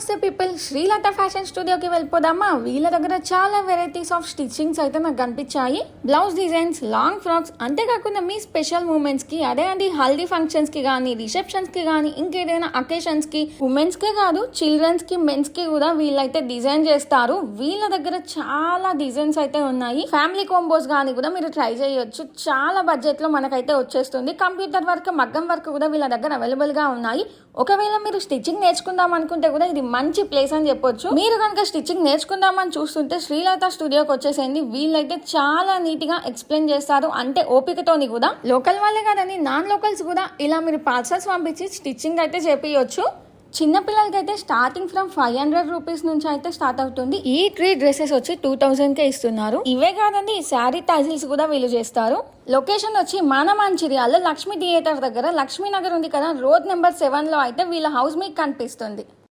నమస్తే people, Srilatha fashion స్టూడియోకి వెళ్ళిపోదామా. వీళ్ళ దగ్గర చాలా వెరైటీస్ ఆఫ్ స్టిచ్చింగ్స్ అయితే నాకు కనిపించాయి. బ్లౌజ్ డిజైన్స్, లాంగ్ ఫ్రాక్స్, అంతేకాకుండా మీ స్పెషల్ మూమెంట్స్ కి, అదే అండి హల్దీ ఫంక్షన్స్ కి కానీ, రిసెప్షన్స్ కి కానీ, ఇంకేదైనా అకేషన్స్ కి, ఉమెన్స్ కే కాదు చిల్డ్రన్స్ కి, మెన్స్ కి కూడా వీళ్ళైతే డిజైన్ చేస్తారు. వీళ్ళ దగ్గర చాలా డిజైన్స్ అయితే ఉన్నాయి. ఫ్యామిలీ కాంబోస్ కానీ కూడా మీరు ట్రై చేయొచ్చు. చాలా బడ్జెట్ లో మనకైతే వచ్చేస్తుంది. కంప్యూటర్ వర్క్, మగ్గం వర్క్ కూడా వీళ్ళ దగ్గర అవైలబుల్ గా ఉన్నాయి. ఒకవేళ మీరు స్టిచ్చింగ్ నేర్చుకుందాం అనుకుంటే కూడా ఇది మంచి ప్లేస్ అని చెప్పొచ్చు. మీరు కనుక స్టిచ్చింగ్ నేర్చుకుందామని చూస్తుంటే శ్రీలత స్టూడియోకి వచ్చేసేయండి. వీళ్ళైతే చాలా నీట్ గా ఎక్స్ప్లెయిన్ చేస్తారు, అంటే ఓపికతోని కూడా. లోకల్ వాళ్ళే కాదని నాన్ లోకల్స్ కూడా ఇలా మీరు పార్సల్స్ పంపించి స్టిచ్చింగ్ అయితే చేపియొచ్చు. చిన్న పిల్లలకైతే స్టార్టింగ్ ఫ్రమ్ 500 రూపీస్ నుంచి అయితే స్టార్ట్ అవుతుంది. ఈ 3 డ్రెస్సెస్ వచ్చి 2000 కే ఇస్తున్నారు. ఇవే కాదండి, శారీ టైజిల్స్ కూడా వీళ్ళు చేస్తారు. లొకేషన్ వచ్చి మన మంచిర్యాల లక్ష్మీ థియేటర్ దగ్గర లక్ష్మీనగర్ ఉంది కదా, రోడ్ నెంబర్ 7 లో అయితే వీళ్ళ హౌస్ మీకు కనిపిస్తుంది.